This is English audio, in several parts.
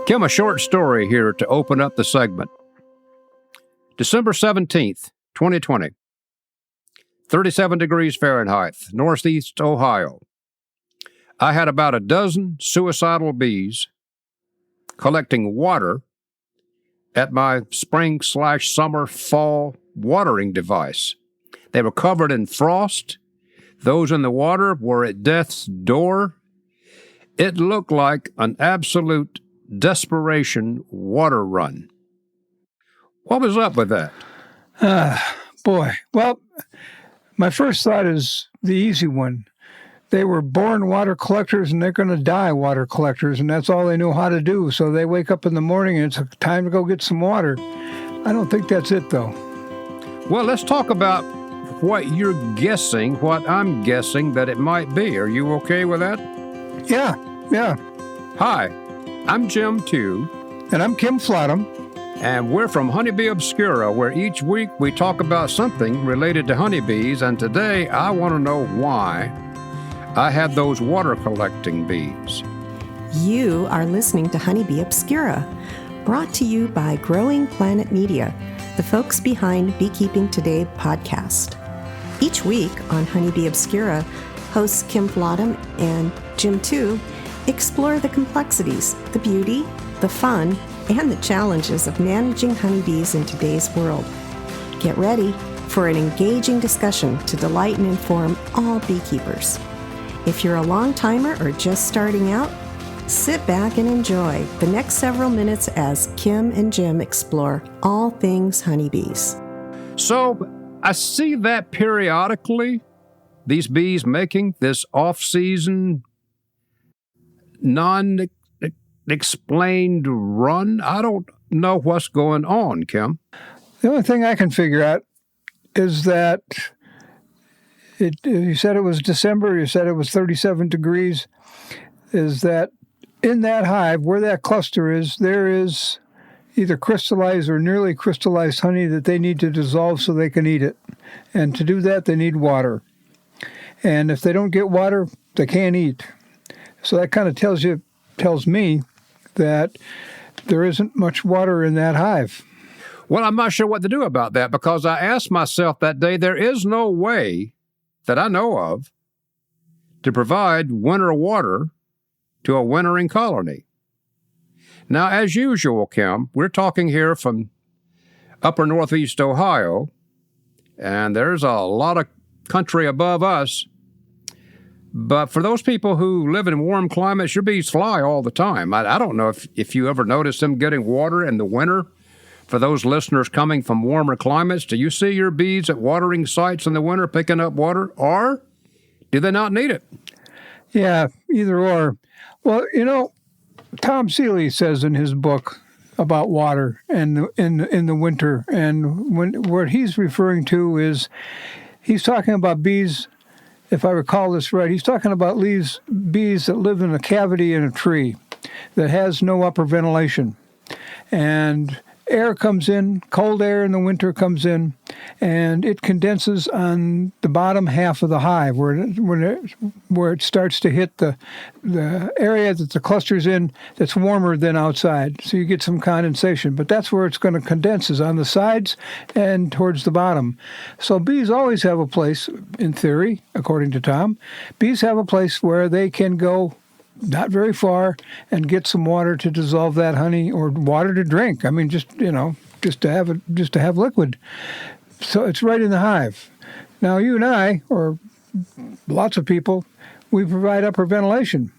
Kim, a short story here to open up the segment. December 17th, 2020. 37 degrees Fahrenheit, northeast Ohio. I had about a dozen suicidal bees collecting water at my spring/summer/fall watering device. They were covered in frost. Those in the water were at death's door. It looked like an absolute desperation water run. What was up with that? Boy. Well, my first thought is the easy one. They were born water collectors and they're going to die water collectors, and that's all they know how to do. So they wake up in the morning and it's time to go get some water. I don't think that's it, though. Well, let's talk about what you're guessing, what I'm guessing that it might be. Are you okay with that? Yeah. Hi, I'm Jim Tew. And I'm Kim Flottam. And we're from Honeybee Obscura, where each week we talk about something related to honeybees. And today I want to know why I have those water collecting bees. You are listening to Honeybee Obscura, brought to you by Growing Planet Media, the folks behind Beekeeping Today podcast. Each week on Honeybee Obscura, hosts Kim Flottam and Jim Tew explore the complexities, the beauty, the fun, and the challenges of managing honeybees in today's world. Get ready for an engaging discussion to delight and inform all beekeepers. If you're a long-timer or just starting out, sit back and enjoy the next several minutes as Kim and Jim explore all things honeybees. So I see that periodically, these bees making this off-season, non-explained run. I don't know what's going on, Kim. The only thing I can figure out is that you said it was December, you said it was 37 degrees, is that in that hive, where that cluster is, there is either crystallized or nearly crystallized honey that they need to dissolve so they can eat it. And to do that, they need water. And if they don't get water, they can't eat. So that kind of tells me that there isn't much water in that hive. Well, I'm not sure what to do about that, because I asked myself that day, there is no way that I know of to provide winter water to a wintering colony. Now, as usual, Kim, we're talking here from upper northeast Ohio, and there's a lot of country above us. But for those people who live in warm climates, your bees fly all the time. I don't know if you ever notice them getting water in the winter. For those listeners coming from warmer climates, do you see your bees at watering sites in the winter picking up water, or do they not need it? Yeah, either or. Well, Tom Seeley says in his book about water and in the winter, and what he's referring to is he's talking about bees. If I recall this right, he's talking about bees that live in a cavity in a tree that has no upper ventilation. And air comes in, cold air in the winter comes in, and it condenses on the bottom half of the hive where it starts to hit the area that the cluster's in that's warmer than outside. So you get some condensation. But that's where it's going to condense, is on the sides and towards the bottom. So bees always have a place, in theory, according to Tom, bees have a place where they can go not very far and get some water to dissolve that honey, or water to drink. I mean, just to have liquid. So it's right in the hive. Now, you and I, or lots of people, we provide upper ventilation.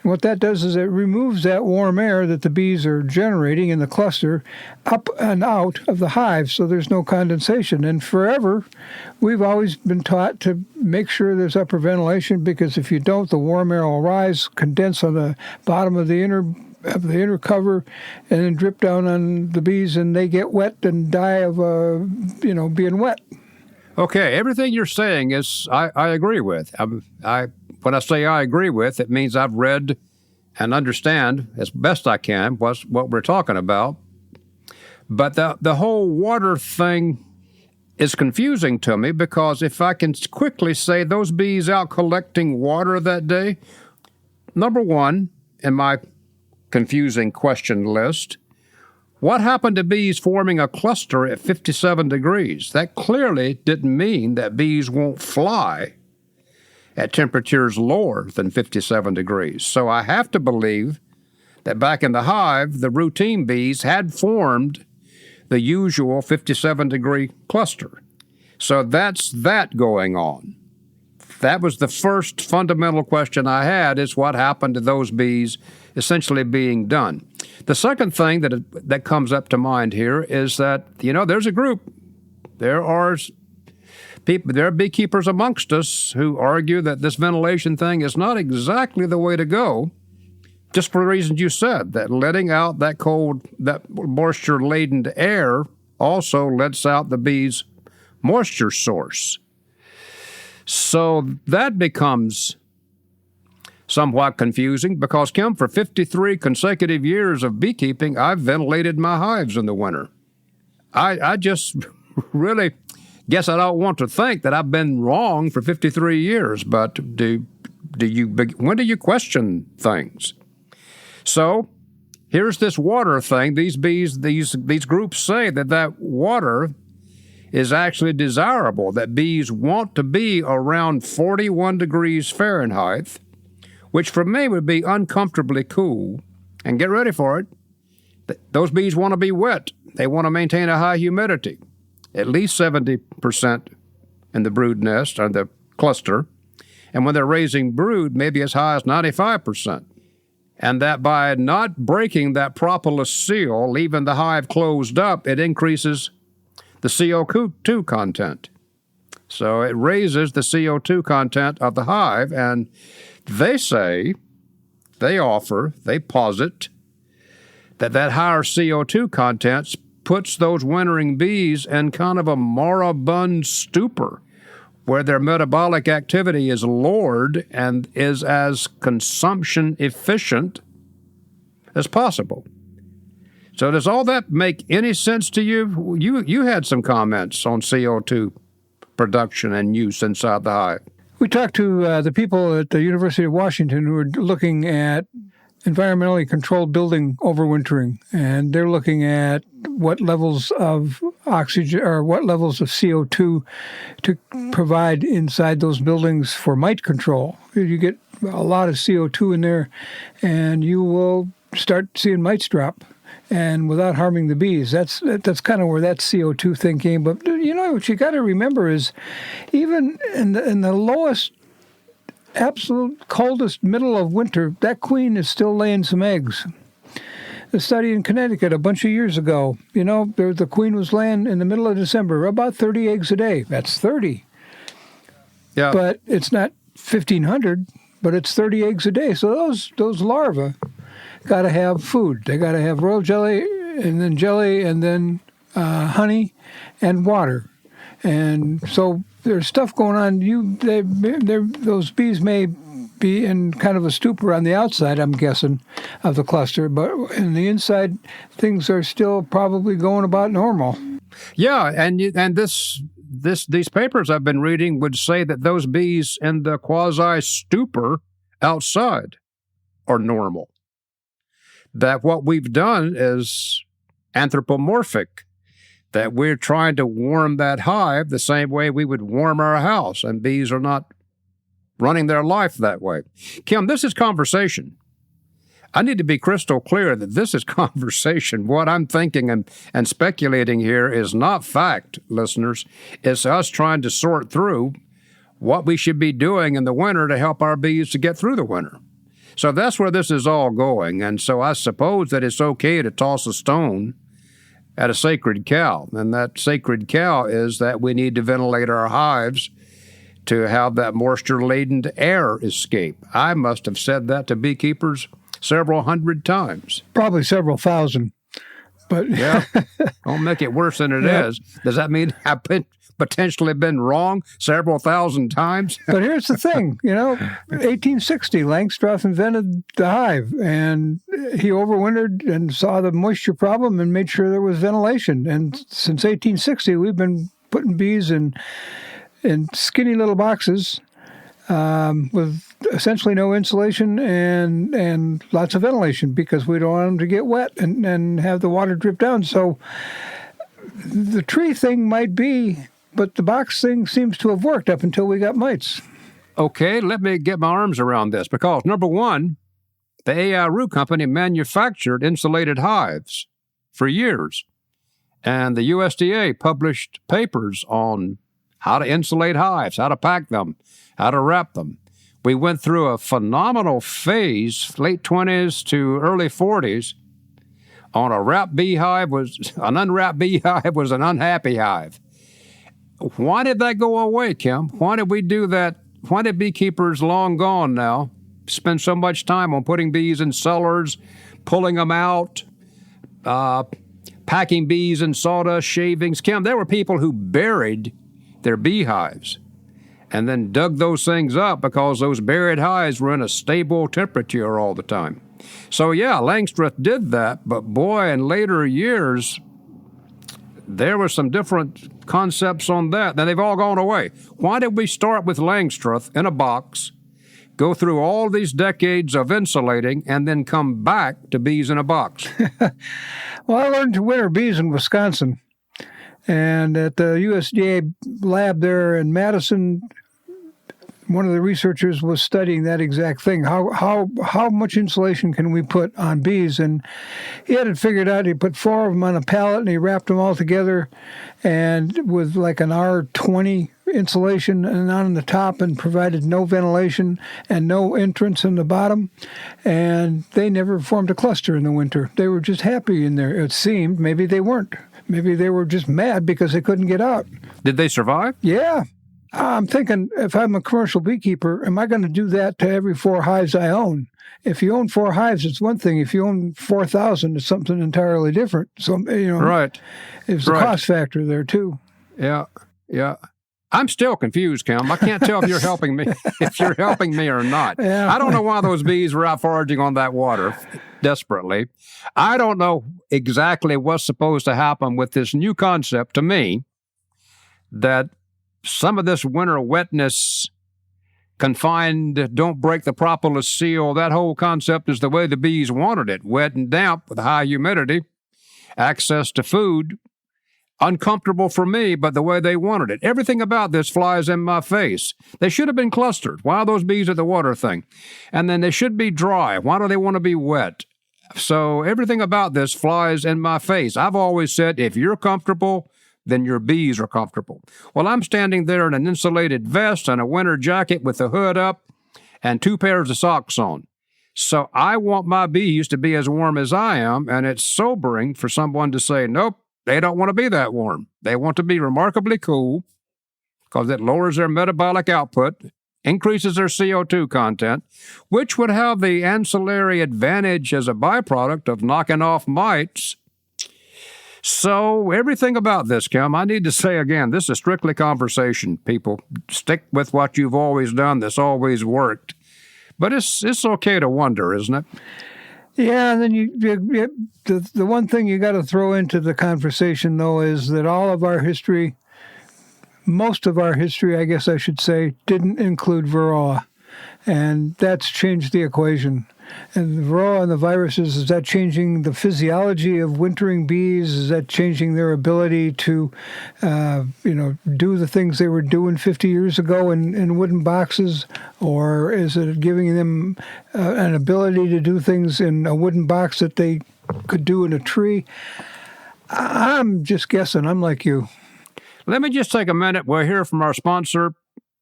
And what that does is it removes that warm air that the bees are generating in the cluster up and out of the hive, so there's no condensation. And forever, we've always been taught to make sure there's upper ventilation, because if you don't, the warm air will rise, condense on the bottom of the inner cover, and then drip down on the bees, and they get wet and die of being wet. Okay, everything you're saying is I agree with. When I say I agree with, it means I've read and understand as best I can what we're talking about. But the whole water thing is confusing to me, because if I can quickly say those bees out collecting water that day, number one, in my confusing question list. What happened to bees forming a cluster at 57 degrees? That clearly didn't mean that bees won't fly at temperatures lower than 57 degrees. So I have to believe that back in the hive, the routine bees had formed the usual 57-degree cluster. So that's that going on. That was the first fundamental question I had, is what happened to those bees essentially being done. The second thing that comes up to mind here is that, there's a group. There are beekeepers amongst us who argue that this ventilation thing is not exactly the way to go, just for the reasons you said, that letting out that moisture-laden air also lets out the bees' moisture source. So that becomes somewhat confusing because, Kim, for 53 consecutive years of beekeeping, I've ventilated my hives in the winter. I just really guess I don't want to think that I've been wrong for 53 years, but when do you question things? So here's this water thing. These groups say that water is actually desirable, that bees want to be around 41 degrees Fahrenheit, which for me would be uncomfortably cool. And get ready for it. Those bees want to be wet. They want to maintain a high humidity, at least 70% in the brood nest or the cluster. And when they're raising brood, maybe as high as 95%. And that by not breaking that propolis seal, leaving the hive closed up, it increases the CO2 content. So it raises the CO2 content of the hive, and they posit that higher CO2 content puts those wintering bees in kind of a moribund stupor, where their metabolic activity is lowered and is as consumption efficient as possible. So does all that make any sense to you? You had some comments on CO2 production and use inside the hive. We talked to the people at the University of Washington who are looking at environmentally controlled building overwintering, and they're looking at what levels of oxygen or what levels of CO2 to provide inside those buildings for mite control. You get a lot of CO2 in there, and you will start seeing mites drop, and without harming the bees. That's kind of where that CO2 thing came. But what you got to remember is, even in the lowest, absolute coldest middle of winter, that queen is still laying some eggs. The study in Connecticut a bunch of years ago, the queen was laying in the middle of December about 30 eggs a day. That's 30. Yeah. But it's not 1,500, but it's 30 eggs a day. So those larvae got to have food. They got to have royal jelly, and then honey and water. And so there's stuff going on. Those bees may be in kind of a stupor on the outside, I'm guessing, of the cluster, but in the inside, things are still probably going about normal. Yeah, and these papers I've been reading would say that those bees in the quasi-stupor outside are normal. That what we've done is anthropomorphic, that we're trying to warm that hive the same way we would warm our house, and bees are not running their life that way. Kim, this is conversation. I need to be crystal clear that this is conversation. What I'm thinking and speculating here is not fact, listeners. It's us trying to sort through what we should be doing in the winter to help our bees to get through the winter. So that's where this is all going. And so I suppose that it's okay to toss a stone at a sacred cow. And that sacred cow is that we need to ventilate our hives to have that moisture-laden air escape. I must have said that to beekeepers several hundred times. Probably several thousand. But yeah, don't make it worse than it is. Does that mean I've potentially been wrong several thousand times? But here's the thing, 1860, Langstroth invented the hive, and he overwintered and saw the moisture problem and made sure there was ventilation. And since 1860, we've been putting bees in skinny little boxes with essentially no insulation and lots of ventilation because we don't want them to get wet and have the water drip down. So the tree thing might be, but the box thing seems to have worked up until we got mites. Okay, let me get my arms around this because, number one, the AIRU company manufactured insulated hives for years, and the USDA published papers on how to insulate hives, how to pack them, how to wrap them. We went through a phenomenal phase, late 20s to early 40s, on a wrapped beehive an unwrapped beehive was an unhappy hive. Why did that go away, Kim? Why did we do that? Why did beekeepers long gone now spend so much time on putting bees in cellars, pulling them out, packing bees in sawdust shavings? Kim, there were people who buried their beehives and then dug those things up because those buried hives were in a stable temperature all the time. So yeah, Langstroth did that, but boy, in later years, there were some different concepts on that. Now they've all gone away. Why did we start with Langstroth in a box, go through all these decades of insulating, and then come back to bees in a box? Well, I learned to winter bees in Wisconsin. And at the USDA lab there in Madison, one of the researchers was studying that exact thing. How much insulation can we put on bees? And he had it figured out. He put 4 of them on a pallet, and he wrapped them all together and with like an R20 insulation and on the top, and provided no ventilation and no entrance in the bottom. And they never formed a cluster in the winter. They were just happy in there, it seemed. Maybe they weren't. Maybe they were just mad because they couldn't get out. Did they survive? Yeah. I'm thinking, if I'm a commercial beekeeper, am I going to do that to every 4 hives I own? If you own 4 hives, it's one thing. If you own 4,000, it's something entirely different. So, right. There's a cost factor there, too. Yeah. I'm still confused, Kim. I can't tell if you're helping me, or not. Yeah. I don't know why those bees were out foraging on that water desperately. I don't know exactly what's supposed to happen with this new concept to me that some of this winter wetness, confined, don't break the propolis seal, that whole concept is the way the bees wanted it, wet and damp with high humidity, access to food, uncomfortable for me, but the way they wanted it. Everything about this flies in my face. They should have been clustered. Why are those bees at the water thing? And then they should be dry. Why do they want to be wet? So everything about this flies in my face. I've always said, if you're comfortable, then your bees are comfortable. Well, I'm standing there in an insulated vest and a winter jacket with the hood up and 2 pairs of socks on. So I want my bees to be as warm as I am, and it's sobering for someone to say, nope, they don't want to be that warm. They want to be remarkably cool because it lowers their metabolic output, increases their CO2 content, which would have the ancillary advantage as a byproduct of knocking off mites. So everything about this, Kim, I need to say again, this is strictly conversation, people. Stick with what you've always done. This always worked. But it's okay to wonder, isn't it? Yeah, and then the one thing you got to throw into the conversation, though, is that all of our history, most of our history, I guess I should say, didn't include Varroa. And that's changed the equation. And the Varroa and the viruses, is that changing the physiology of wintering bees? Is that changing their ability to, do the things they were doing 50 years ago in wooden boxes? Or is it giving them an ability to do things in a wooden box that they could do in a tree? I'm just guessing. I'm like you. Let me just take a minute. We'll hear from our sponsor,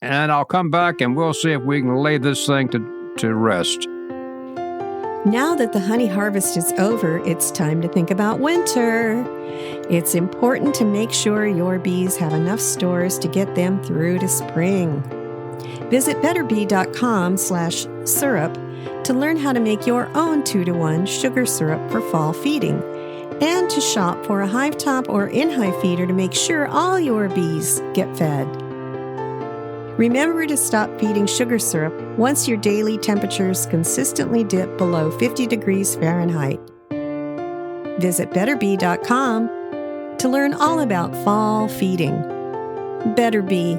and I'll come back and we'll see if we can lay this thing to rest. Now that the honey harvest is over, it's time to think about winter. It's important to make sure your bees have enough stores to get them through to spring. Visit betterbee.com/syrup to learn how to make your own 2-to-1 sugar syrup for fall feeding, and to shop for a hive top or in-hive feeder to make sure all your bees get fed. Remember to stop feeding sugar syrup once your daily temperatures consistently dip below 50 degrees Fahrenheit. Visit betterbee.com to learn all about fall feeding. Better Bee,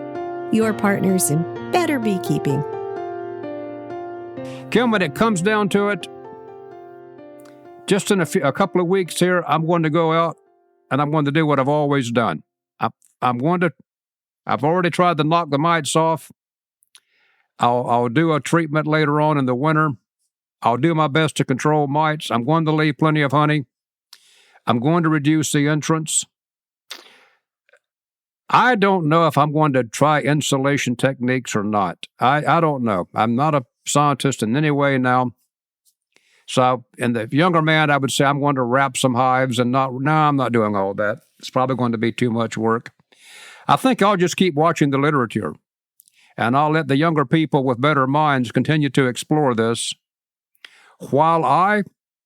your partners in better beekeeping. Kim, when it comes down to it, just in a couple of weeks here, I'm going to go out and I'm going to do what I've always done. I've already tried to knock the mites off. I'll do a treatment later on in the winter. I'll do my best to control mites. I'm going to leave plenty of honey. I'm going to reduce the entrance. I don't know if I'm going to try insulation techniques or not. I don't know. I'm not a scientist in any way now. So, in the younger man, I would say I'm going to wrap some hives and I'm not doing all that. It's probably going to be too much work. I think I'll just keep watching the literature, and I'll let the younger people with better minds continue to explore this, while I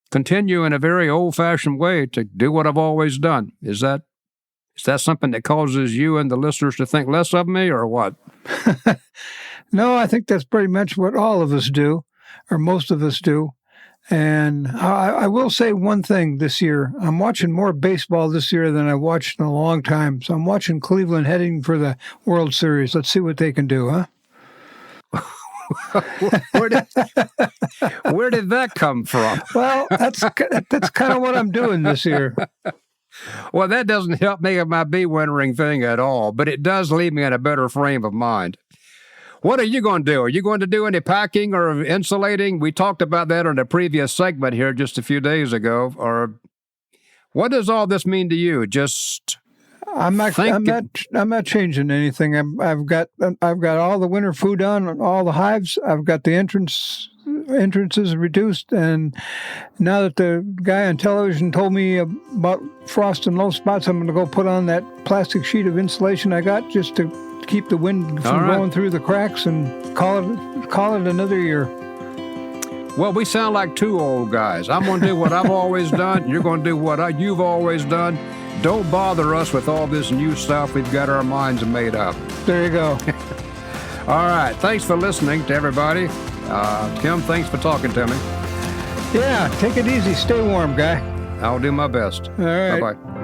continue in a very old-fashioned way to do what I've always done. Is that something that causes you and the listeners to think less of me, or what? No, I think that's pretty much what all of us do, or most of us do. And I will say one thing this year. I'm watching more baseball this year than I've watched in a long time. So I'm watching Cleveland heading for the World Series. Let's see what they can do, huh? Where did that come from? Well, that's kind of what I'm doing this year. Well, that doesn't help me with my bee wintering thing at all, but it does leave me in a better frame of mind. What are you going to do? Are you going to do any packing or insulating? We talked about that in a previous segment here just a few days ago. Or what does all this mean to you? Just I'm not changing anything. I've got all the winter food on all the hives. I've got the entrances reduced, and now that the guy on television told me about frost and low spots, I'm going to go put on that plastic sheet of insulation I got just to keep the wind from going through the cracks, and call it another year. Well, we sound like two old guys. I'm going to do what I've always done. You're going to do what you've always done. Don't bother us with all this new stuff. We've got our minds made up. There you go. All right. Thanks for listening to everybody. Kim, thanks for talking to me. Yeah, take it easy. Stay warm, guy. I'll do my best. All right. Bye-bye.